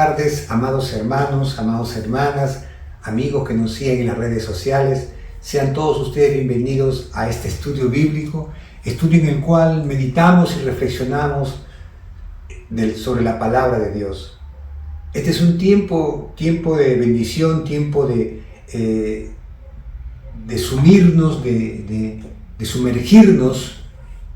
tardes, amados hermanos, amadas hermanas, amigos que nos siguen en las redes sociales. Sean todos ustedes bienvenidos a este estudio bíblico, estudio en el cual meditamos y reflexionamos sobre la palabra de Dios. Este es un tiempo de bendición, tiempo de sumirnos, de sumergirnos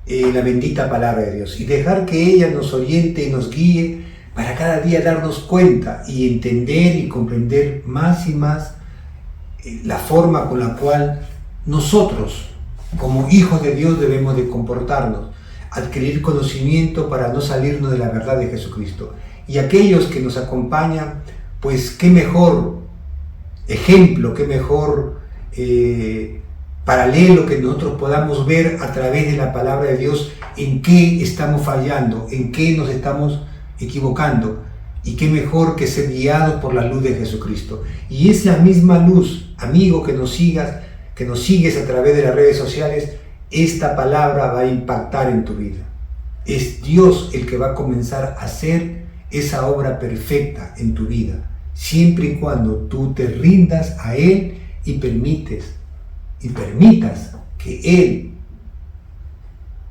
en la bendita palabra de Dios y dejar que ella nos oriente y nos guíe para cada día darnos cuenta y entender y comprender más y más la forma con la cual nosotros, como hijos de Dios, debemos de comportarnos, adquirir conocimiento para no salirnos de la verdad de Jesucristo. Y aquellos que nos acompañan, pues qué mejor ejemplo, qué mejor paralelo que nosotros podamos ver a través de la palabra de Dios en qué estamos fallando, en qué nos estamos equivocando, y qué mejor que ser guiados por la luz de Jesucristo. Y esa misma luz, amigo, que nos sigues a través de las redes sociales, esta palabra va a impactar en tu vida. Es Dios el que va a comenzar a hacer esa obra perfecta en tu vida, siempre y cuando tú te rindas a Él y permitas que Él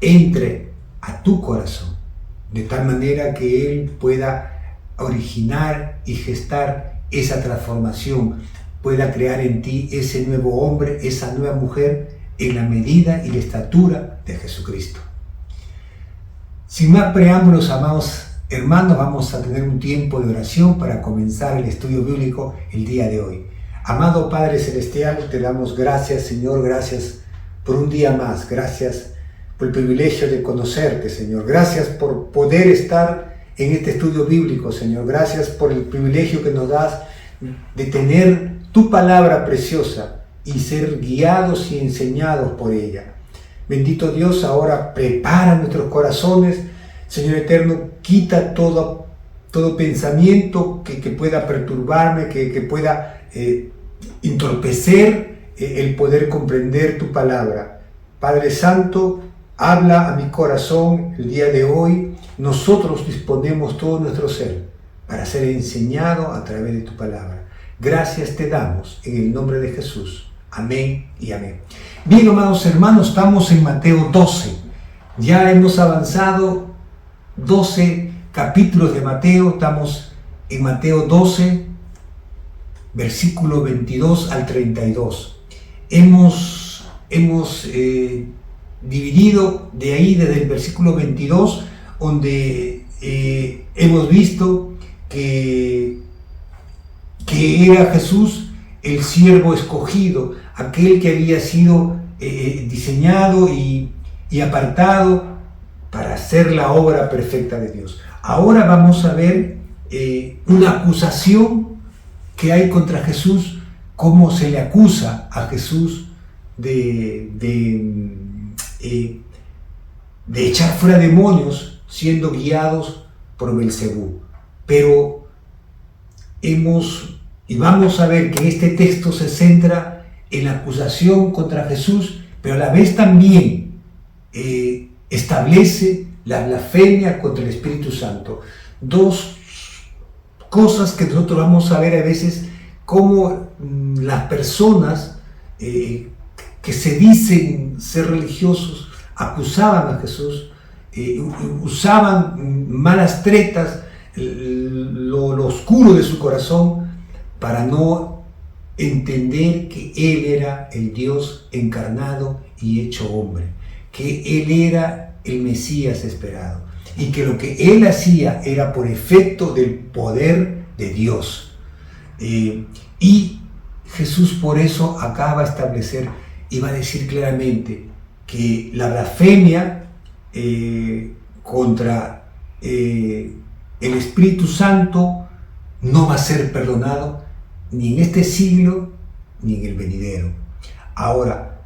entre a tu corazón, de tal manera que Él pueda originar y gestar esa transformación, pueda crear en ti ese nuevo hombre, esa nueva mujer, en la medida y la estatura de Jesucristo. Sin más preámbulos, amados hermanos, vamos a tener un tiempo de oración para comenzar el estudio bíblico el día de hoy. Amado Padre Celestial, te damos gracias, Señor, gracias por un día más, gracias por el privilegio de conocerte, Señor, gracias por poder estar en este estudio bíblico, Señor, gracias por el privilegio que nos das de tener tu palabra preciosa y ser guiados y enseñados por ella. Bendito Dios, ahora prepara nuestros corazones, Señor eterno, quita todo pensamiento que pueda perturbarme, que pueda entorpecer el poder comprender tu palabra. Padre Santo, habla a mi corazón el día de hoy. Nosotros disponemos todo nuestro ser para ser enseñado a través de tu palabra. Gracias te damos en el nombre de Jesús. Amén y amén. Bien, amados hermanos, estamos en Mateo 12. Ya hemos avanzado 12 capítulos de Mateo. Estamos en Mateo 12, versículo 22 al 32. Hemos dividido de ahí desde el versículo 22, donde hemos visto que era Jesús el siervo escogido, aquel que había sido diseñado y apartado para hacer la obra perfecta de Dios. Ahora vamos a ver una acusación que hay contra Jesús, cómo se le acusa a Jesús de echar fuera demonios siendo guiados por Belcebú. Pero vamos a ver que este texto se centra en la acusación contra Jesús, pero a la vez también establece la blasfemia contra el Espíritu Santo. Dos cosas que nosotros vamos a ver a veces, cómo las personas que se dicen ser religiosos acusaban a Jesús, usaban malas tretas, lo oscuro de su corazón, para no entender que Él era el Dios encarnado y hecho hombre, que Él era el Mesías esperado y que lo que Él hacía era por efecto del poder de Dios. Y Jesús por eso acaba de establecer y va a decir claramente que la blasfemia contra el Espíritu Santo no va a ser perdonado ni en este siglo ni en el venidero. Ahora,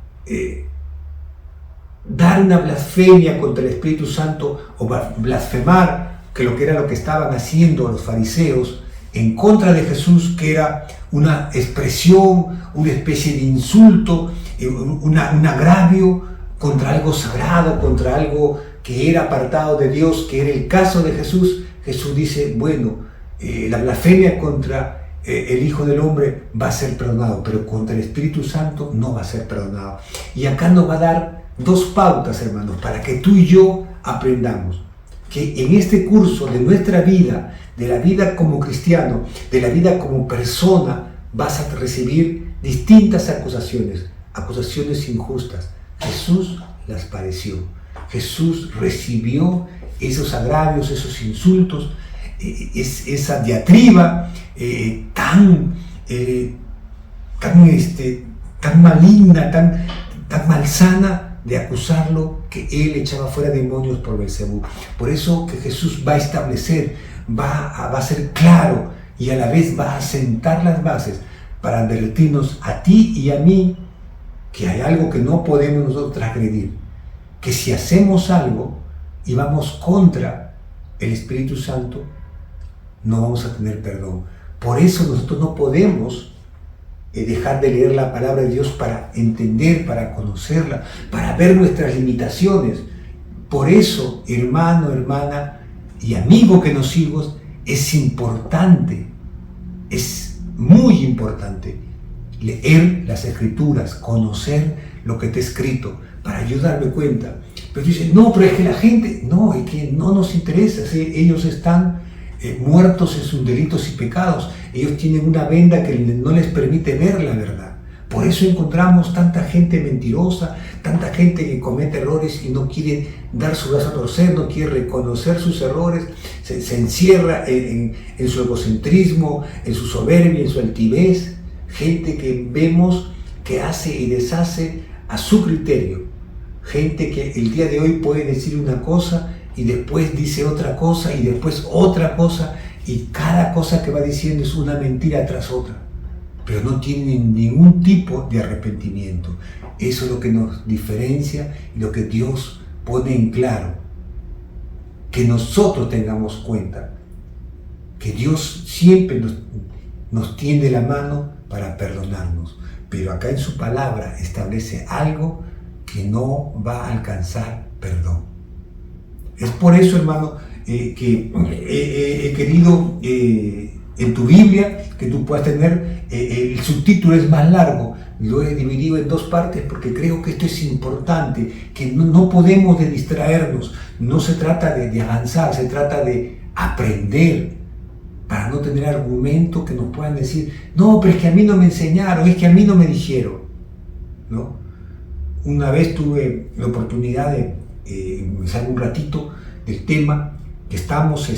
dar una blasfemia contra el Espíritu Santo o blasfemar, que era lo que estaban haciendo los fariseos en contra de Jesús, que era una expresión, una especie de insulto, un agravio contra algo sagrado, contra algo que era apartado de Dios, que era el caso de Jesús. Jesús dice, bueno, la blasfemia contra el Hijo del Hombre va a ser perdonado, pero contra el Espíritu Santo no va a ser perdonado. Y acá nos va a dar dos pautas, hermanos, para que tú y yo aprendamos que en este curso de nuestra vida, de la vida como cristiano, de la vida como persona, vas a recibir distintas acusaciones, acusaciones injustas. Jesús las padeció. Jesús recibió esos agravios, esos insultos, esa diatriba tan maligna, tan malsana de acusarlo, que él echaba fuera demonios por Belcebú. Por eso que Jesús va a establecer, va a ser claro y a la vez va a sentar las bases para advertirnos a ti y a mí que hay algo que no podemos nosotros transgredir, que si hacemos algo y vamos contra el Espíritu Santo, no vamos a tener perdón. Por eso nosotros no podemos dejar de leer la palabra de Dios para entender, para conocerla, para ver nuestras limitaciones. Por eso, hermano, hermana y amigo que nos sigas, es importante, es muy importante leer las Escrituras, conocer lo que está escrito, para yo darme cuenta. Pero dicen, no, pero es que la gente, no, es que no nos interesa, ¿sí? Ellos están muertos en sus delitos y pecados, ellos tienen una venda que no les permite ver la verdad. Por eso encontramos tanta gente mentirosa, tanta gente que comete errores y no quiere dar su brazo a torcer, no quiere reconocer sus errores, se encierra en su egocentrismo, en su soberbia, en su altivez. Gente que vemos que hace y deshace a su criterio. Gente que el día de hoy puede decir una cosa y después dice otra cosa y después otra cosa, y cada cosa que va diciendo es una mentira tras otra, pero no tienen ningún tipo de arrepentimiento. Eso es lo que nos diferencia y lo que Dios pone en claro, que nosotros tengamos cuenta que Dios siempre nos tiende la mano para perdonarnos, pero acá en su palabra establece algo que no va a alcanzar perdón. Es por eso, hermano, que he querido en tu Biblia que tú puedas tener, el subtítulo es más largo, lo he dividido en dos partes porque creo que esto es importante, que no podemos de distraernos, no se trata de avanzar, se trata de aprender, para no tener argumentos que nos puedan decir, no, pero es que a mí no me enseñaron, es que a mí no me dijeron, ¿no? Una vez tuve la oportunidad de salgo un ratito del tema que estamos,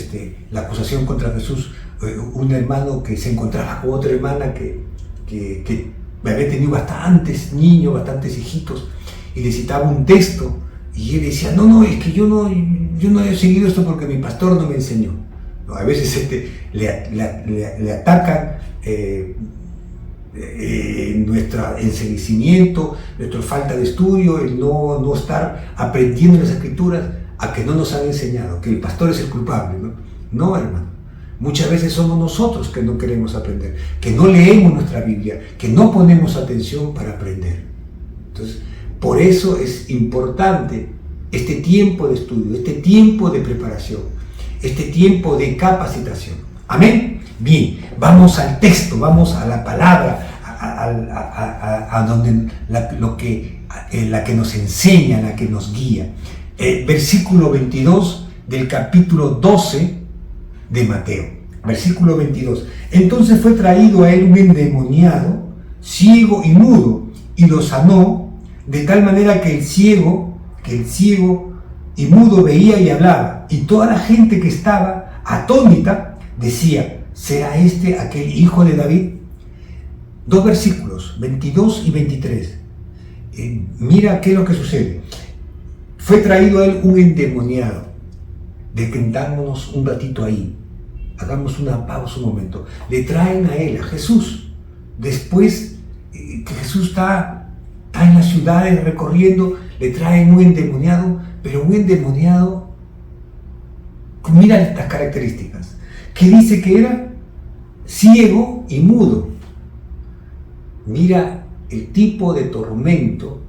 la acusación contra Jesús, un hermano que se encontraba con otra hermana que había tenido bastantes niños, bastantes hijitos, y necesitaba un texto, y él decía, no, es que yo no he seguido esto porque mi pastor no me enseñó. No, a veces le atacan nuestro enseguecimiento, nuestra falta de estudio, el no estar aprendiendo las Escrituras, a que no nos han enseñado, que el pastor es el culpable, ¿no? No, hermano. Muchas veces somos nosotros que no queremos aprender, que no leemos nuestra Biblia, que no ponemos atención para aprender. Entonces, por eso es importante este tiempo de estudio, este tiempo de preparación, este tiempo de capacitación. Amén. Bien, vamos al texto, vamos a la palabra, a donde la que nos enseña, la que nos guía. Versículo 22 del capítulo 12 de Mateo. Versículo 22. Entonces fue traído a él un endemoniado, ciego y mudo, y lo sanó, de tal manera que el ciego y mudo veía y hablaba, y toda la gente que estaba atónita decía, ¿será este aquel hijo de David? Dos versículos, 22 y 23. Mira qué es lo que sucede. Fue traído a él un endemoniado. Detengámonos un ratito ahí. Hagamos una pausa un momento. Le traen a él, a Jesús. Después que Jesús está en las ciudades recorriendo, le traen un endemoniado, pero un endemoniado, mira estas características, que dice que era ciego y mudo. Mira el tipo de tormento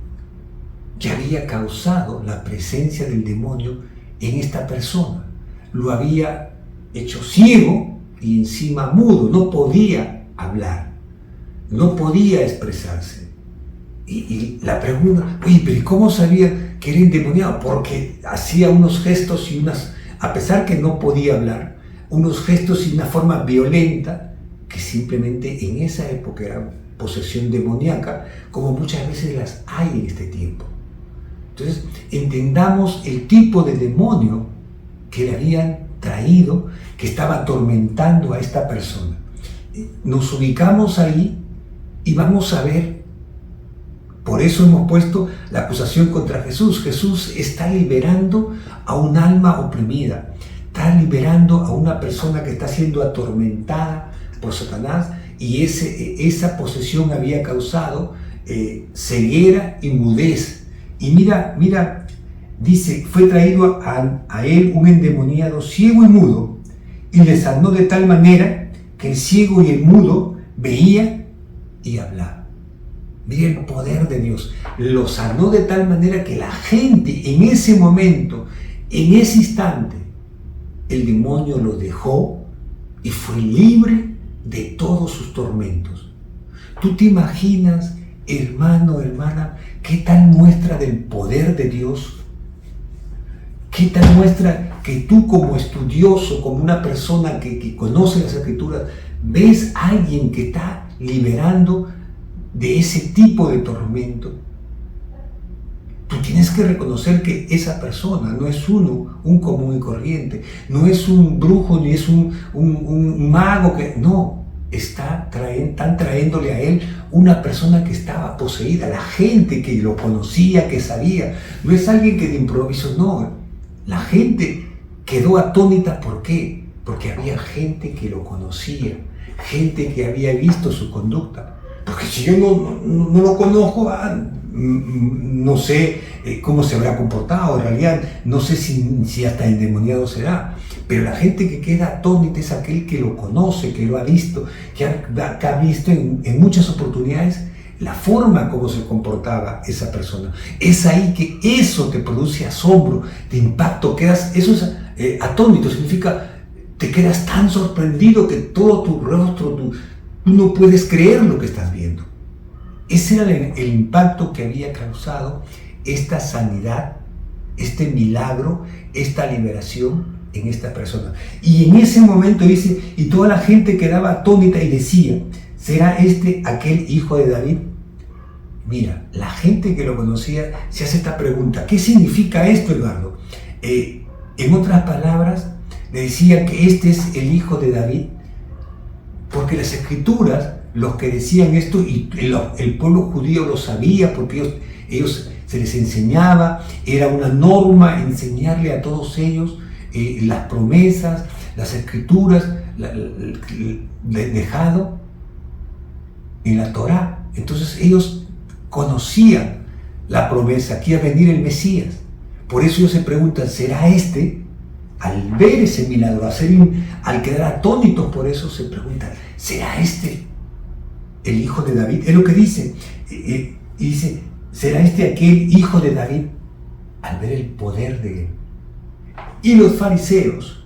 que había causado la presencia del demonio en esta persona. Lo había hecho ciego y encima mudo, no podía hablar, no podía expresarse. Y la pregunta, oye, pero ¿cómo sabía que era endemoniado? Porque hacía unos gestos y a pesar que no podía hablar, unos gestos y una forma violenta que simplemente en esa época era posesión demoníaca, como muchas veces las hay en este tiempo. Entonces, entendamos el tipo de demonio que le habían traído, que estaba atormentando a esta persona. Nos ubicamos ahí y vamos a ver, por eso hemos puesto la acusación contra Jesús. Jesús está liberando a un alma oprimida, está liberando a una persona que está siendo atormentada por Satanás, y esa posesión había causado ceguera y mudez. Y mira, dice, fue traído a él un endemoniado ciego y mudo, y le sanó de tal manera que el ciego y el mudo veía y hablaba. Mira el poder de Dios. Lo sanó de tal manera que la gente en ese momento, en ese instante, el demonio lo dejó y fue libre de todos sus tormentos. ¿Tú te imaginas, hermano, hermana, qué tal muestra del poder de Dios? ¿Qué tal muestra que tú, como estudioso, como una persona que conoce las Escrituras, ves a alguien que está liberando de ese tipo de tormento? Tú tienes que reconocer que esa persona no es un común y corriente, no es un brujo ni es un mago, no, están trayéndole a él una persona que estaba poseída, la gente que lo conocía, que sabía, no es alguien que de improviso, no, la gente quedó atónita. ¿Por qué? Porque había gente que lo conocía, gente que había visto su conducta. Porque si yo no lo conozco, no sé cómo se habrá comportado, en realidad no sé si hasta endemoniado será. Pero la gente que queda atónita es aquel que lo conoce, que lo ha visto, que ha visto en muchas oportunidades la forma como se comportaba esa persona. Es ahí que eso te produce asombro, te impacto, atónito, significa te quedas tan sorprendido que todo tu rostro, tú no puedes creer lo que estás viendo. Ese era el impacto que había causado esta sanidad, este milagro, esta liberación en esta persona. Y en ese momento dice, y toda la gente quedaba atónita y decía, ¿será este aquel hijo de David? Mira, la gente que lo conocía se hace esta pregunta, ¿qué significa esto, Eduardo? En otras palabras, le decía que este es el hijo de David, porque las Escrituras, los que decían esto, y el pueblo judío lo sabía, porque ellos se les enseñaba, era una norma enseñarle a todos ellos las promesas, las Escrituras, dejado en la Torá. Entonces ellos conocían la promesa, que iba a venir el Mesías. Por eso ellos se preguntan, ¿será este? Al ver ese milagro, al quedar atónitos por eso, se preguntan, ¿será este el hijo de David? Es lo que dice. Y dice, ¿será este aquel hijo de David? Al ver el poder de él. Y los fariseos,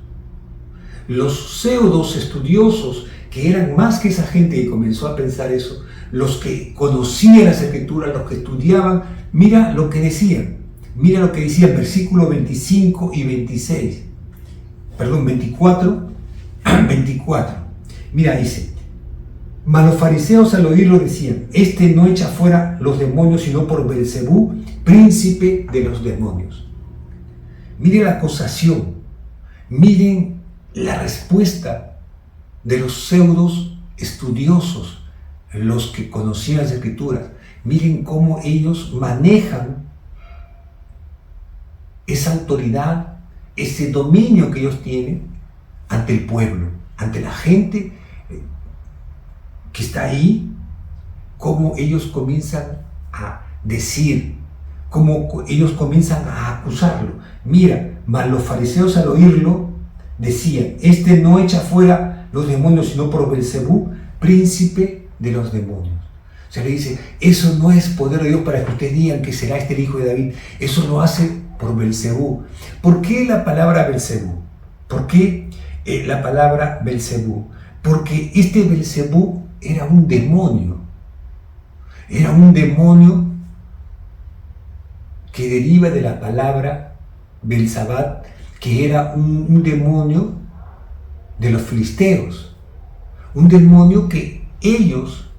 los pseudos estudiosos, que eran más que esa gente que comenzó a pensar eso, los que conocían las Escrituras, los que estudiaban, mira lo que decían. Mira lo que decían versículos 25 y 26. Perdón, 24. Mira, dice, mas los fariseos al oírlo decían, este no echa fuera los demonios sino por Belcebú, príncipe de los demonios. Miren la acusación, miren la respuesta de los pseudos estudiosos, los que conocían las Escrituras. Miren cómo ellos manejan esa autoridad, ese dominio que ellos tienen ante el pueblo, ante la gente que está ahí, cómo ellos comienzan a decir, cómo ellos comienzan a acusarlo. Mira, mas los fariseos al oírlo decían, este no echa fuera los demonios sino por Belcebú, príncipe de los demonios. O sea, le dice, eso no es poder de Dios para que ustedes digan que será este el hijo de David, eso lo hace por Belcebú. ¿Por qué la palabra Belcebú? ¿Por qué la palabra Belcebú, porque este Belcebú era un demonio. Era un demonio que deriva de la palabra Belzabat, que era un demonio de los filisteos. Un demonio que ellos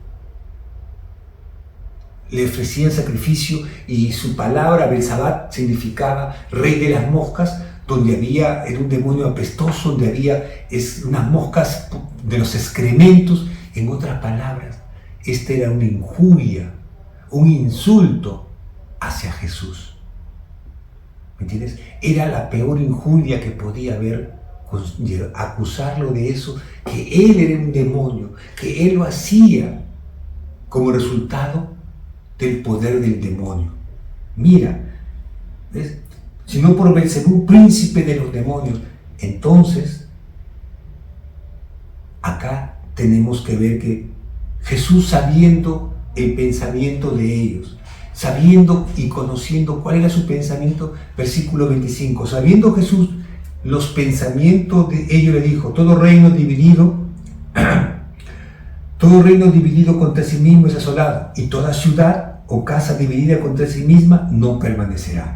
le ofrecían sacrificio, y su palabra Belzabat significaba rey de las moscas, era un demonio apestoso, donde había unas moscas de los excrementos. En otras palabras, esta era una injuria, un insulto hacia Jesús. ¿Me entiendes? Era la peor injuria que podía haber, acusarlo de eso, que él era un demonio, que él lo hacía como resultado del poder del demonio. Mira, ¿ves? Sino por Belcebú, príncipe de los demonios. Entonces, acá tenemos que ver que Jesús, sabiendo el pensamiento de ellos, sabiendo y conociendo cuál era su pensamiento, versículo 25, sabiendo Jesús los pensamientos de ellos, le dijo: todo reino dividido contra sí mismo es asolado, y toda ciudad o casa dividida contra sí misma no permanecerá.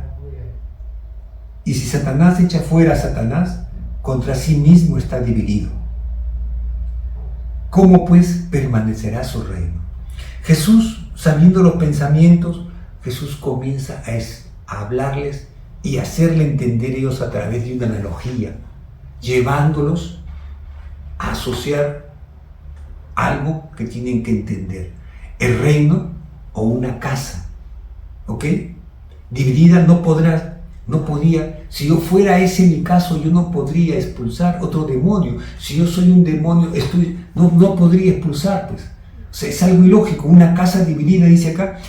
Y si Satanás echa fuera a Satanás, contra sí mismo está dividido. ¿Cómo pues permanecerá su reino? Jesús, sabiendo los pensamientos, Jesús comienza a hablarles y hacerle entender ellos a través de una analogía, llevándolos a asociar algo que tienen que entender: el reino o una casa, ¿ok? Dividida no podía, si yo fuera ese mi caso, yo no podría expulsar otro demonio. Si yo soy un demonio, no podría expulsar, pues. O sea, es algo ilógico. Una casa dividida, dice acá,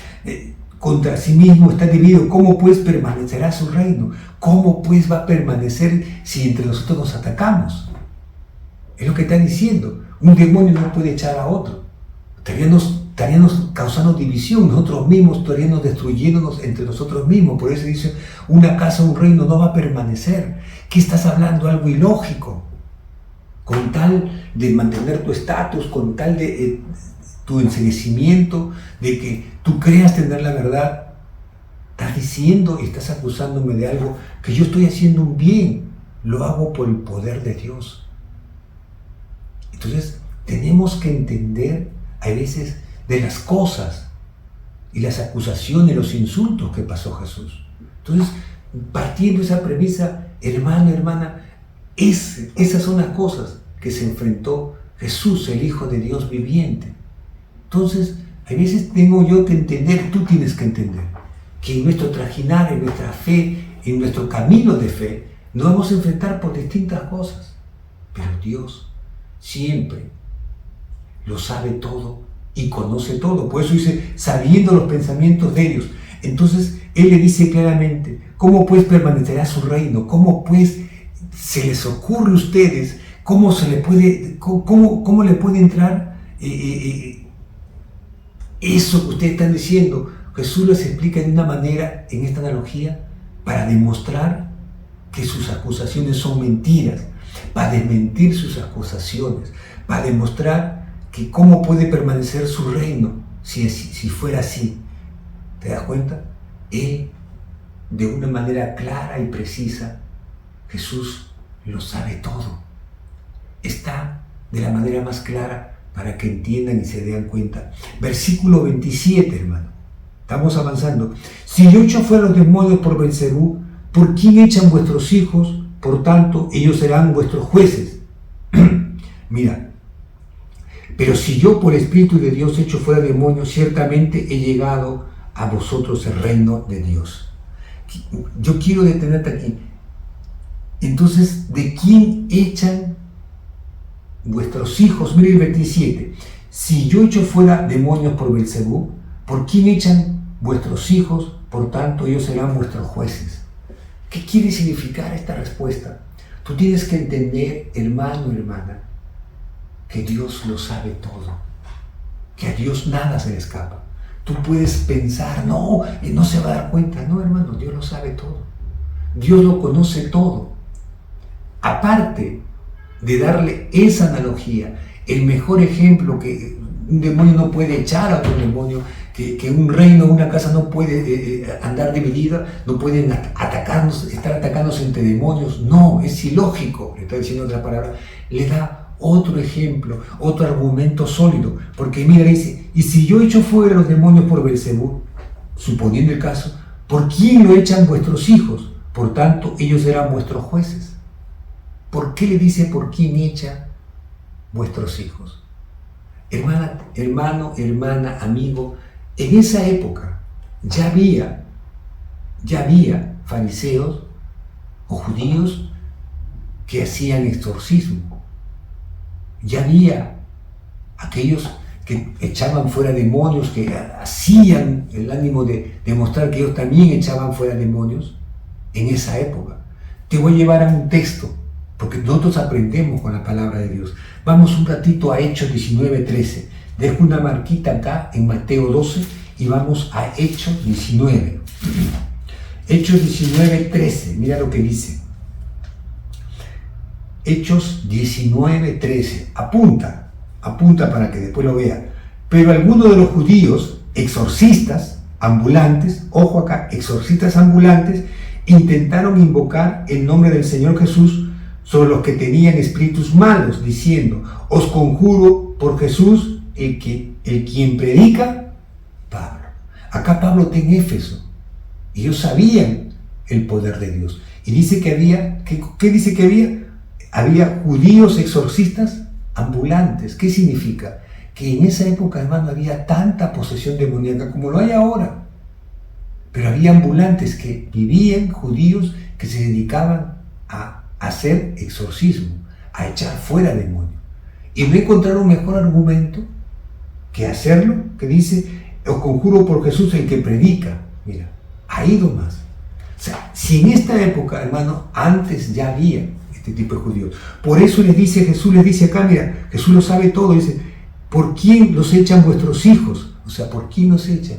contra sí mismo está dividido. ¿Cómo pues permanecerá su reino? ¿Cómo pues va a permanecer si entre nosotros nos atacamos? Es lo que está diciendo. Un demonio no puede echar a otro. Estaríamos causando división, nosotros mismos estaríamos destruyéndonos entre nosotros mismos. Por eso dice: una casa, un reino no va a permanecer. ¿Qué estás hablando? Algo ilógico. Con tal de mantener tu estatus, con tal de tu enseguecimiento, de que tú creas tener la verdad, estás diciendo y estás acusándome de algo que yo estoy haciendo un bien, lo hago por el poder de Dios. Entonces tenemos que entender a veces de las cosas y las acusaciones, los insultos que pasó Jesús. Entonces, partiendo de esa premisa, hermano, hermana, esas son las cosas que se enfrentó Jesús, el Hijo de Dios viviente. Entonces, a veces tengo yo que entender, tú tienes que entender, que en nuestro trajinar, en nuestra fe, en nuestro camino de fe, nos vamos a enfrentar por distintas cosas. Pero Dios siempre lo sabe todo y conoce todo. Por eso dice, sabiendo los pensamientos de ellos. Entonces, Él le dice claramente: ¿cómo pues permanecerá su reino? ¿Cómo pues se les ocurre a ustedes? ¿Cómo le puede entrar eso que ustedes están diciendo? Jesús les explica de una manera, en esta analogía, para demostrar que sus acusaciones son mentiras, para desmentir sus acusaciones, para demostrar que cómo puede permanecer su reino si fuera así. ¿Te das cuenta? Él, de una manera clara y precisa, Jesús lo sabe todo. Está de la manera más clara para que entiendan y se den cuenta. Versículo 27, hermano. Estamos avanzando. Si yo echo fuera los demonios por Belcebú, ¿por quién echan vuestros hijos? Por tanto, ellos serán vuestros jueces. Mira, pero si yo por Espíritu de Dios echo fuera demonios, ciertamente he llegado a vosotros el reino de Dios. Yo quiero detenerte aquí. Entonces, ¿de quién echan vuestros hijos? Mire el 27. Si yo echo fuera demonios por Belcebú, ¿por quién echan vuestros hijos? Por tanto, ellos serán vuestros jueces. ¿Qué quiere significar esta respuesta? Tú tienes que entender, hermano, hermana, que Dios lo sabe todo, que a Dios nada se le escapa. Tú puedes pensar, no se va a dar cuenta. No, hermano, Dios lo sabe todo. Dios lo conoce todo. Aparte de darle esa analogía, el mejor ejemplo que un demonio no puede echar a otro demonio, que un reino, una casa no puede andar dividida, no pueden atacarnos, estar atacándose entre demonios. No, es ilógico, le está diciendo otra palabra. Le da otro ejemplo, otro argumento sólido, porque mira, dice, y si yo echo fuera los demonios por Beelzebú, suponiendo el caso, ¿por quién lo echan vuestros hijos? Por tanto, ellos serán vuestros jueces. ¿Por qué le dice por quién echa vuestros hijos? Hermano, hermana, amigo, en esa época ya había fariseos o judíos que hacían exorcismo. Ya había aquellos que echaban fuera demonios, que hacían el ánimo de demostrar que ellos también echaban fuera demonios en esa época. Te voy a llevar a un texto, porque nosotros aprendemos con la palabra de Dios. Vamos un ratito a Hechos 19:13. Dejo una marquita acá en Mateo 12 y vamos a Hechos 19. Hechos 19:13, mira lo que dice. Hechos 19:13. Apunta para que después lo vea. Pero algunos de los judíos, exorcistas ambulantes, ojo acá, exorcistas ambulantes, intentaron invocar el nombre del Señor Jesús sobre los que tenían espíritus malos, diciendo: os conjuro por Jesús, el quien predica Pablo. Acá Pablo está en Éfeso. Ellos sabían el poder de Dios. Y dice que había, ¿qué dice que había? Había judíos exorcistas ambulantes. ¿Qué significa? Que en esa época, hermano, había tanta posesión demoníaca como lo hay ahora. Pero había ambulantes que vivían, judíos, que se dedicaban a hacer exorcismo, a echar fuera demonios. Y no encontraron mejor argumento que hacerlo, que dice: os conjuro por Jesús, el que predica. Mira, ahí nomás. O sea, si en esta época, hermano, antes ya había este tipo de judíos. Por eso Jesús les dice acá, mira, Jesús lo sabe todo, dice: ¿por quién los echan vuestros hijos? O sea, ¿por quién los echan?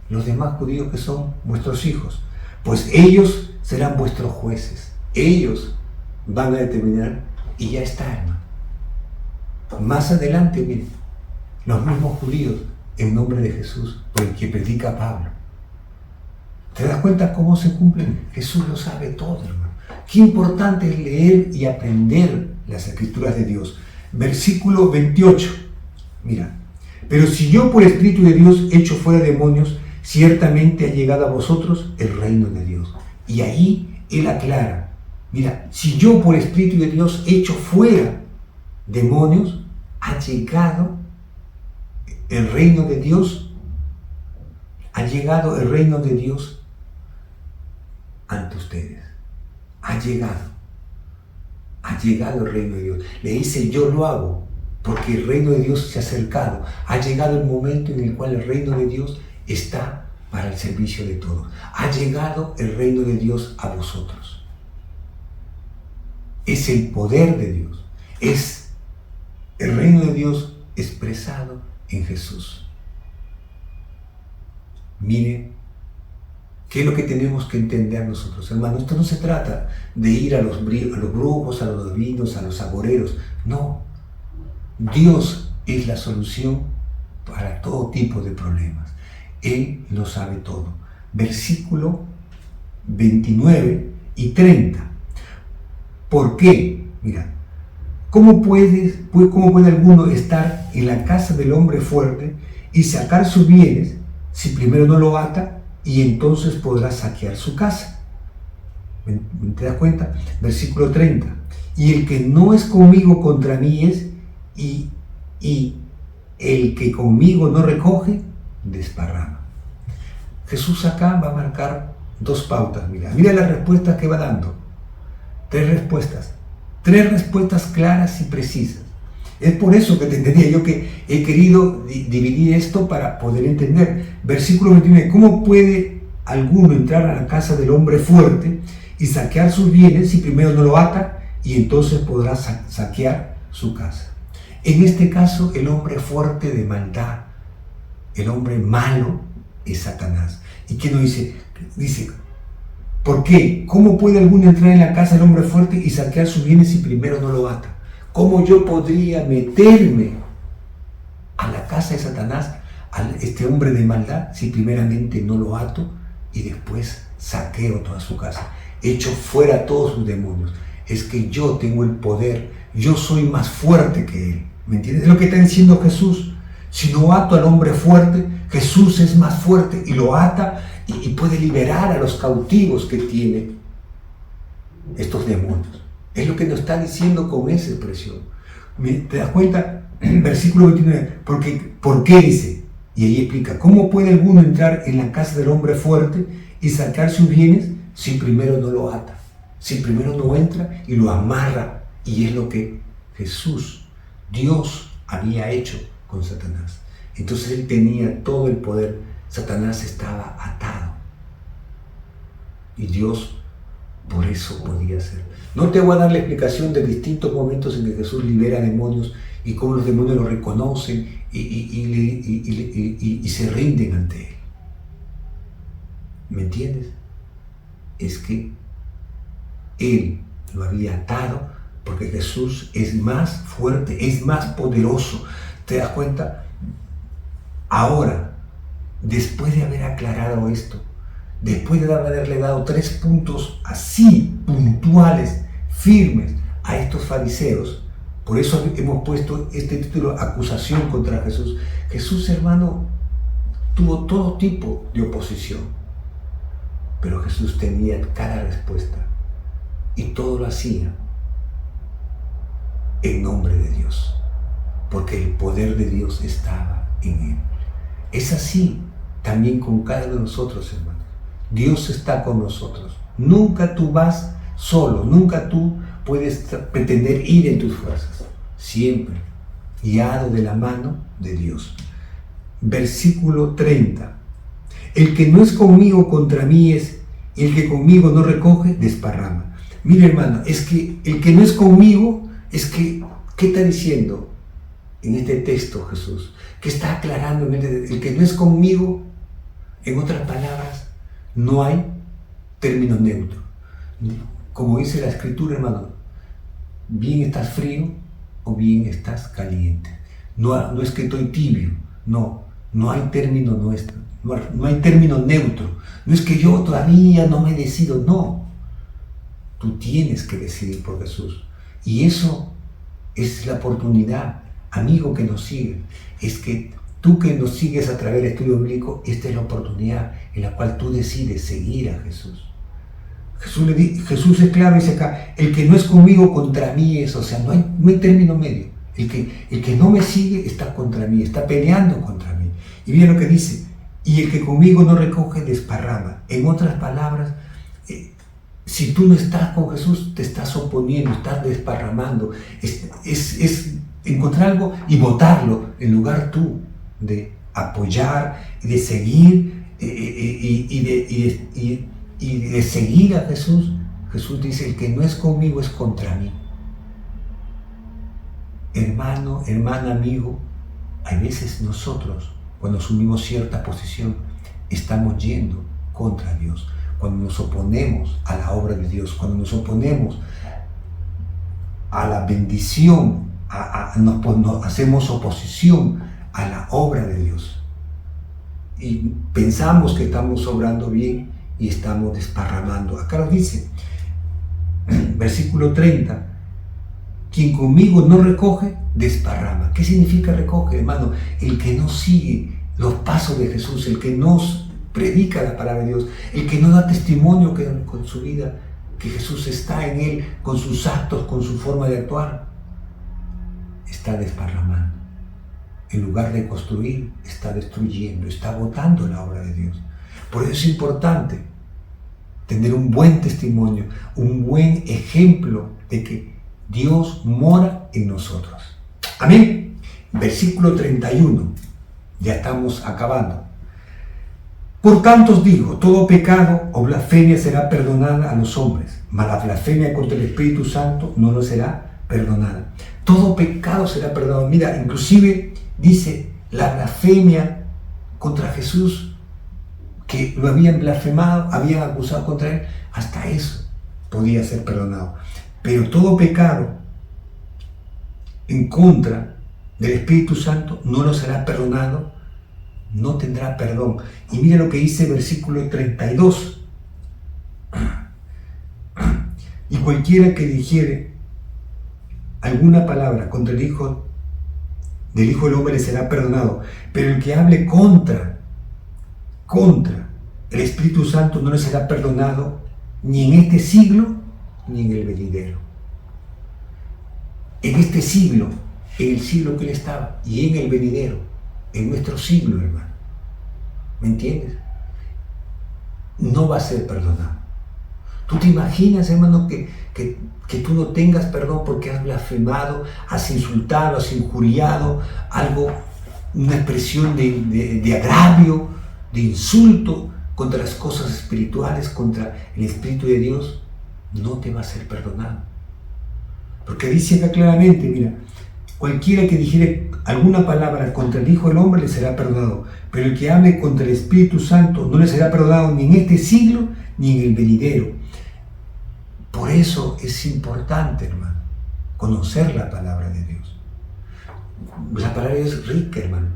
Los demás judíos que son vuestros hijos. Pues ellos serán vuestros jueces. Ellos van a determinar, y ya está, hermano. Más adelante, miren, los mismos judíos, en nombre de Jesús, por el que predica Pablo. ¿Te das cuenta cómo se cumplen? Jesús lo sabe todo, hermano. Qué importante es leer y aprender las escrituras de Dios. Versículo 28. Mira, pero si yo por Espíritu de Dios echo fuera demonios, ciertamente ha llegado a vosotros el reino de Dios. Y ahí él aclara, mira, si yo por Espíritu de Dios echo fuera demonios, ha llegado el reino de Dios, ha llegado el reino de Dios ante ustedes. Ha llegado el reino de Dios. Le dice: yo lo hago porque el reino de Dios se ha acercado. Ha llegado el momento en el cual el reino de Dios está para el servicio de todos. Ha llegado el reino de Dios a vosotros. Es el poder de Dios. Es el reino de Dios expresado en Jesús. Mire, ¿qué es lo que tenemos que entender nosotros, hermanos? Esto no se trata de ir a los brujos, a los divinos, a los agoreros. No. Dios es la solución para todo tipo de problemas. Él lo sabe todo. Versículo 29 y 30. ¿Por qué? Mira, ¿cómo puede alguno estar en la casa del hombre fuerte y sacar sus bienes si primero no lo ata, y entonces podrá saquear su casa? ¿Te das cuenta? Versículo 30. Y el que no es conmigo contra mí es, y el que conmigo no recoge, desparrama. Jesús acá va a marcar dos pautas. Mira las respuestas que va dando. Tres respuestas claras y precisas. Es por eso que te entendía yo que he querido dividir esto para poder entender. Versículo 29. ¿Cómo puede alguno entrar a la casa del hombre fuerte y saquear sus bienes si primero no lo ata, y entonces podrá saquear su casa? En este caso, el hombre fuerte de maldad, el hombre malo, es Satanás. ¿Y qué nos dice? Dice: ¿por qué? ¿Cómo puede alguno entrar en la casa del hombre fuerte y saquear sus bienes si primero no lo ata? ¿Cómo yo podría meterme a la casa de Satanás, a este hombre de maldad, si primeramente no lo ato y después saqueo toda su casa, echo fuera todos sus demonios? Es que yo tengo el poder, yo soy más fuerte que él. ¿Me entiendes? Es lo que está diciendo Jesús. Si no ato al hombre fuerte, Jesús es más fuerte y lo ata y puede liberar a los cautivos que tiene estos demonios. Es lo que nos está diciendo con esa expresión. ¿Te das cuenta? Versículo 29. ¿Por qué dice? Y ahí explica, ¿cómo puede alguno entrar en la casa del hombre fuerte y sacar sus bienes si primero no lo ata? Si primero no entra y lo amarra. Y es lo que Jesús, Dios, había hecho con Satanás. Entonces él tenía todo el poder. Satanás estaba atado. Y Dios por eso podía hacer. No te voy a dar la explicación de distintos momentos en que Jesús libera demonios y cómo los demonios lo reconocen y se rinden ante él. ¿Me entiendes? Es que él lo había atado porque Jesús es más fuerte, es más poderoso. ¿Te das cuenta? Ahora, después de haber aclarado esto, después de haberle dado 3 puntos así, puntuales, firmes, a estos fariseos, por eso hemos puesto este título, acusación contra Jesús. Jesús, hermano, tuvo todo tipo de oposición, pero Jesús tenía cada respuesta y todo lo hacía en nombre de Dios, porque el poder de Dios estaba en él. Es así también con cada uno de nosotros, hermanos. Dios está con nosotros. Nunca tú vas solo, nunca tú puedes pretender ir en tus fuerzas. Siempre guiado de la mano de Dios. Versículo 30. El que no es conmigo contra mí es, y el que conmigo no recoge, desparrama. Mira, hermano, es que el que no es conmigo, es que, ¿qué está diciendo en este texto Jesús? ¿Qué está aclarando? El que no es conmigo, en otras palabras, no hay término neutro. Como dice la Escritura, hermano, bien estás frío o bien estás caliente. No es que estoy tibio, no hay término nuestro, no hay término neutro. No es que yo todavía no me decido, no. Tú tienes que decidir por Jesús. Y eso es la oportunidad, amigo que nos sigue, es que tú que nos sigues a través del estudio bíblico, esta es la oportunidad en la cual tú decides seguir a Jesús. Jesús es claro, dice acá, el que no es conmigo contra mí es, o sea, no hay término medio. El que no me sigue está contra mí, está peleando contra mí. Y mira lo que dice, y el que conmigo no recoge, desparrama. En otras palabras, si tú no estás con Jesús, te estás oponiendo, estás desparramando. Es encontrar algo y botarlo en lugar tú de apoyar, de seguir y de seguir a Jesús. Jesús dice, el que no es conmigo es contra mí. Hermano, hermana, amigo, hay veces nosotros, cuando asumimos cierta posición, estamos yendo contra Dios. Cuando nos oponemos a la obra de Dios, cuando nos oponemos a la bendición, hacemos oposición a la obra de Dios. Y pensamos que estamos obrando bien y estamos desparramando. Acá lo dice, versículo 30, quien conmigo no recoge, desparrama. ¿Qué significa recoge, hermano? El que no sigue los pasos de Jesús, el que no predica la palabra de Dios, el que no da testimonio con su vida, que Jesús está en él, con sus actos, con su forma de actuar, está desparramando. En lugar de construir, está destruyendo, está botando la obra de Dios. Por eso es importante tener un buen testimonio, un buen ejemplo de que Dios mora en nosotros. Amén. Versículo 31. Ya estamos acabando. Por tanto os digo, todo pecado o blasfemia será perdonada a los hombres, mas la blasfemia contra el Espíritu Santo no lo será perdonada. Todo pecado será perdonado. Mira, inclusive dice la blasfemia contra Jesús, que lo habían blasfemado, habían acusado contra él, hasta eso podía ser perdonado. Pero todo pecado en contra del Espíritu Santo, no lo será perdonado, no tendrá perdón. Y mira lo que dice el versículo 32. Y cualquiera que dijere alguna palabra contra el Hijo del Hombre le será perdonado, pero el que hable contra el Espíritu Santo no le será perdonado ni en este siglo ni en el venidero. En este siglo, en el siglo que él estaba, y en el venidero, en nuestro siglo, hermano. ¿Me entiendes? No va a ser perdonado. ¿Tú te imaginas, hermano, que tú no tengas perdón porque has blasfemado, has insultado, has injuriado, algo, una expresión de agravio, de insulto contra las cosas espirituales, contra el Espíritu de Dios? No te va a ser perdonado. Porque dice acá claramente, mira, cualquiera que dijere alguna palabra contra el Hijo del Hombre le será perdonado, pero el que hable contra el Espíritu Santo no le será perdonado ni en este siglo ni en el venidero. Por eso es importante, hermano, conocer la palabra de Dios. La palabra de Dios es rica, hermano.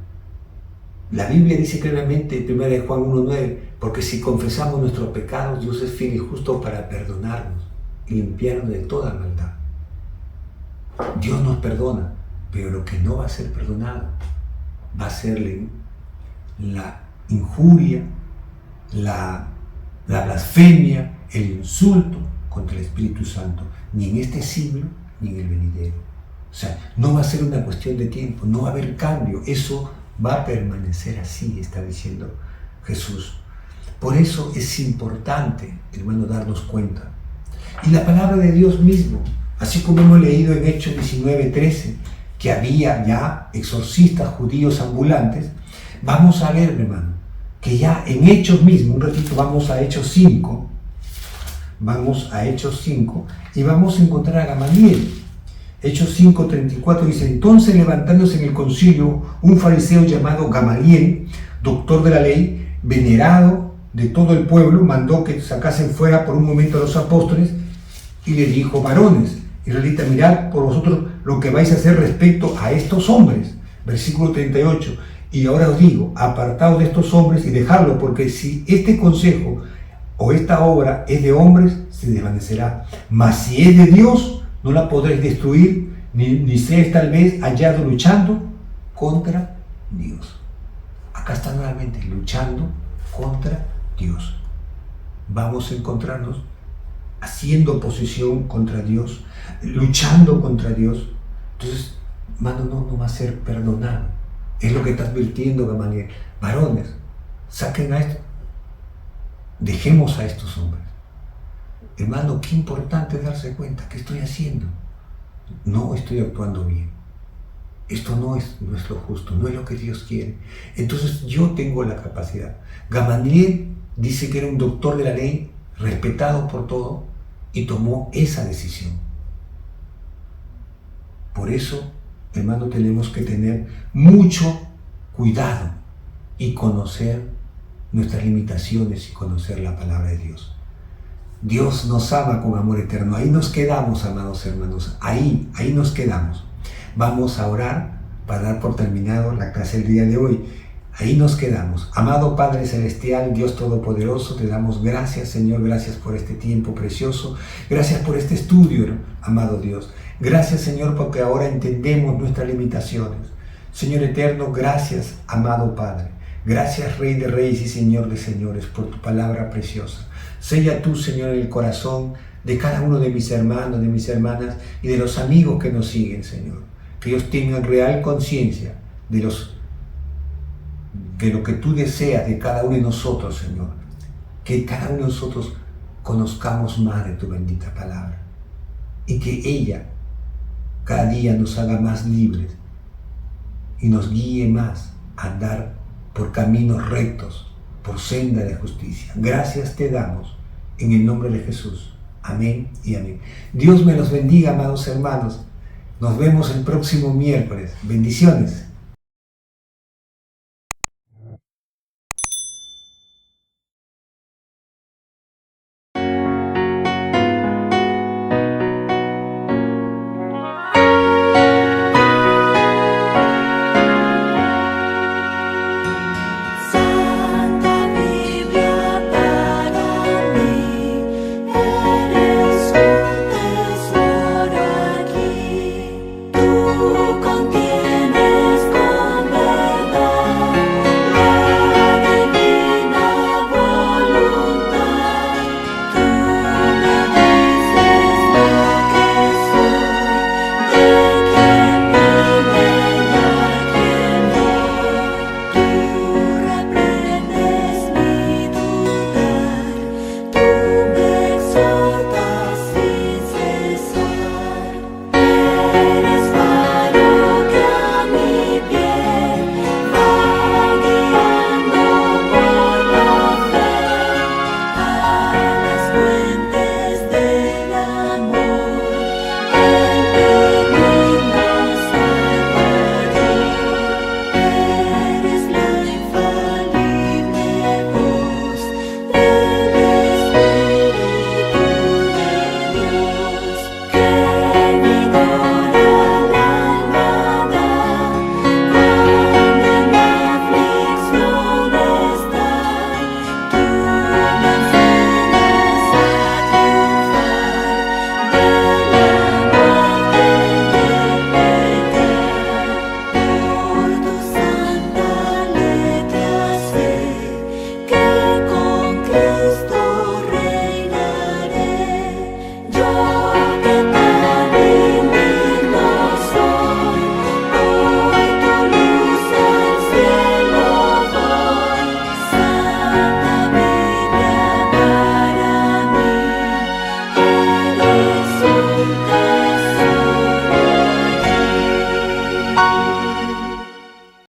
La Biblia dice claramente, 1 Juan 1:9, porque si confesamos nuestros pecados, Dios es fiel y justo para perdonarnos y limpiarnos de toda maldad. Dios nos perdona, pero lo que no va a ser perdonado va a ser la injuria, la blasfemia, el insulto contra el Espíritu Santo, ni en este siglo ni en el venidero. O sea, no va a ser una cuestión de tiempo, no va a haber cambio, eso va a permanecer así, está diciendo Jesús. Por eso es importante, hermano, darnos cuenta. Y la palabra de Dios mismo, así como hemos leído en Hechos 19:13, que había ya exorcistas judíos ambulantes, vamos a ver, hermano, que ya en Hechos mismo, un ratito vamos a Hechos 5, y vamos a encontrar a Gamaliel. Hechos 5:34 dice: entonces levantándose en el concilio un fariseo llamado Gamaliel, doctor de la ley, venerado de todo el pueblo, mandó que sacasen fuera por un momento a los apóstoles y le dijo: varones israelitas, mirad por vosotros lo que vais a hacer respecto a estos hombres. Versículo 38: y ahora os digo, apartaos de estos hombres y dejadlo, porque si este consejo o esta obra es de hombres, se desvanecerá, mas si es de Dios, no la podréis destruir, ni seáis tal vez hallado luchando contra Dios. Acá está nuevamente, luchando contra Dios. Vamos a encontrarnos haciendo oposición contra Dios, luchando contra Dios. Entonces, hermano, no va a ser perdonado. Es lo que está advirtiendo Gamaliel. Varones, saquen a esto. Dejemos a estos hombres. Hermano, qué importante darse cuenta. ¿Qué estoy haciendo? No estoy actuando bien. Esto no es lo justo, no es lo que Dios quiere. Entonces yo tengo la capacidad. Gamaliel dice que era un doctor de la ley, respetado por todo, y tomó esa decisión. Por eso, hermano, tenemos que tener mucho cuidado y conocer nuestras limitaciones y conocer la palabra de Dios. Dios nos ama con amor eterno. Ahí nos quedamos, amados hermanos. Ahí nos quedamos. Vamos a orar para dar por terminado la clase del día de hoy. Ahí nos quedamos. Amado Padre Celestial, Dios Todopoderoso, te damos gracias, Señor. Gracias por este tiempo precioso. Gracias por este estudio, amado Dios. Gracias, Señor, porque ahora entendemos nuestras limitaciones. Señor eterno, gracias, amado Padre. Gracias, Rey de Reyes y Señor de Señores, por tu palabra preciosa. Sella tú, Señor, el corazón de cada uno de mis hermanos, de mis hermanas y de los amigos que nos siguen, Señor. Que ellos tengan real conciencia de lo que tú deseas de cada uno de nosotros, Señor. Que cada uno de nosotros conozcamos más de tu bendita palabra. Y que ella cada día nos haga más libres y nos guíe más a andar por caminos rectos, por senda de justicia. Gracias te damos en el nombre de Jesús. Amén y amén. Dios me los bendiga, amados hermanos. Nos vemos el próximo miércoles. Bendiciones.